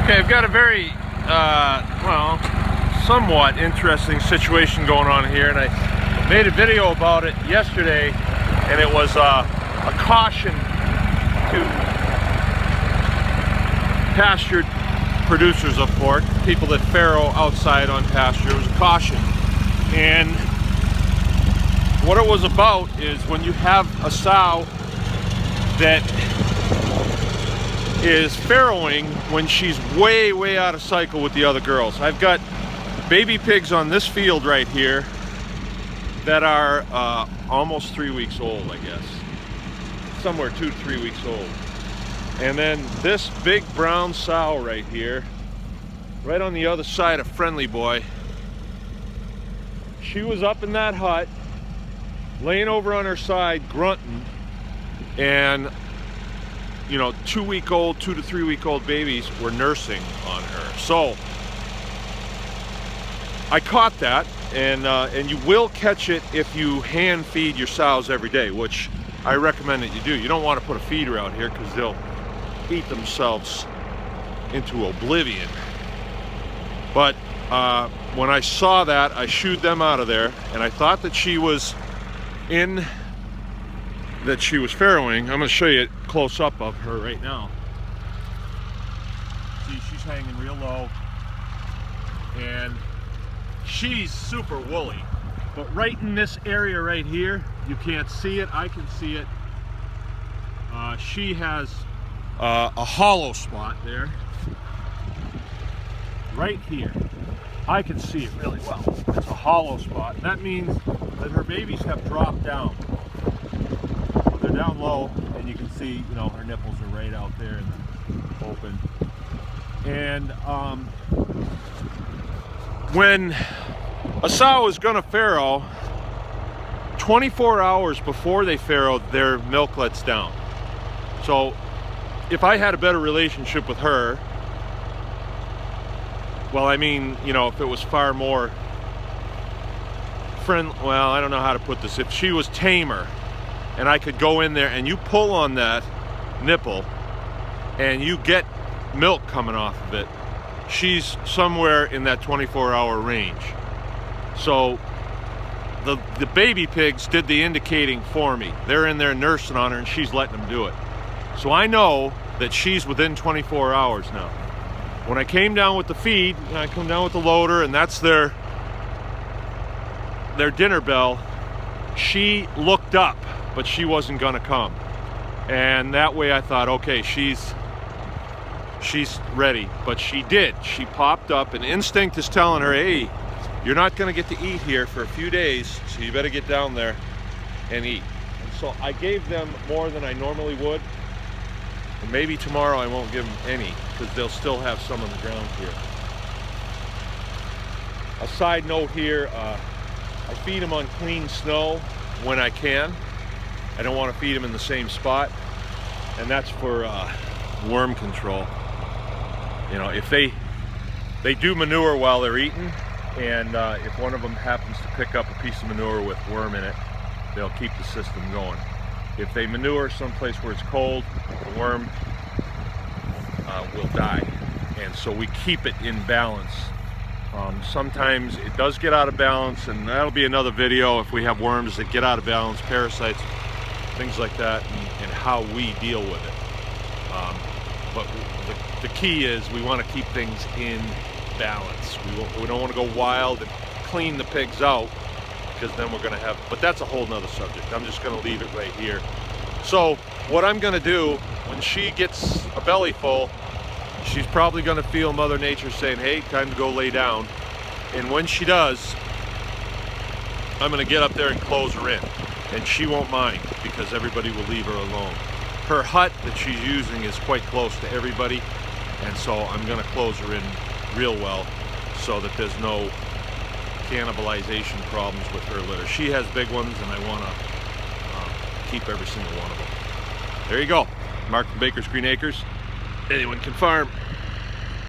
Okay, I've got a very, well, somewhat interesting situation going on here, and I made a video about it yesterday, and it was a caution to pastured producers of pork, people that farrow outside on pasture. It was a caution, and what it was about is when you have a sow that is farrowing when she's way out of cycle with the other girls. I've got baby pigs on this field right here that are almost 3 weeks old, I guess. Somewhere 2 to 3 weeks old. And then this big brown sow right here, right on the other side of Friendly Boy. She was up in that hut, laying over on her side, grunting, and you know, 2 to 3 week old babies were nursing on her. So I caught that, and you will catch it if you hand feed your sows every day, which I recommend that you do. You don't want to put a feeder out here because they'll eat themselves into oblivion. But when I saw that, I shooed them out of there, and I thought that she was farrowing. I'm going to show you a close up of her right now. See, she's hanging real low, and she's super woolly. But right in this area right here, you can't see it. I can see it. She has a hollow spot there, right here. I can see it really well. It's a hollow spot. That means that her babies have dropped down. They're down low, and you can see, you know, her nipples are right out there and open. And when a sow is going to farrow, 24 hours before they farrow, their milk lets down. So if I had a better relationship with her, well, I mean, you know, if it was far more well, I don't know how to put this. If she was tamer, and I could go in there and you pull on that nipple and you get milk coming off of it, she's somewhere in that 24-hour range. So the baby pigs did the indicating for me. They're in there nursing on her, and she's letting them do it. So I know that she's within 24 hours now. When I came down with the feed, I come down with the loader, and that's their dinner bell. She looked up, but she wasn't gonna come. And that way I thought, okay, she's ready. But she did. She popped up, and instinct is telling her, hey, you're not gonna get to eat here for a few days, so you better get down there and eat. And so I gave them more than I normally would. And maybe tomorrow I won't give them any, because they'll still have some on the ground here. A side note here, I feed them on clean snow when I can. I don't want to feed them in the same spot, and that's for worm control. You know, if they do manure while they're eating, and if one of them happens to pick up a piece of manure with worm in it, they'll keep the system going. If they manure someplace where it's cold, the worm will die, and so we keep it in balance. Sometimes it does get out of balance, and that'll be another video if we have worms that get out of balance, parasites, things like that, and how we deal with it. But the key is we want to keep things in balance. We don't want to go wild and clean the pigs out, because then we're going to have, but that's a whole nother subject. I'm just going to leave it right here. So what I'm going to do, when she gets a belly full, she's probably going to feel Mother Nature saying, hey, time to go lay down. And when she does, I'm going to get up there and close her in. And she won't mind, because everybody will leave her alone. Her hut that she's using is quite close to everybody, and so I'm going to close her in real well so that there's no cannibalization problems with her litter. She has big ones, and I want to keep every single one of them. There you go. Mark from Baker's Green Acres. Anyone can farm.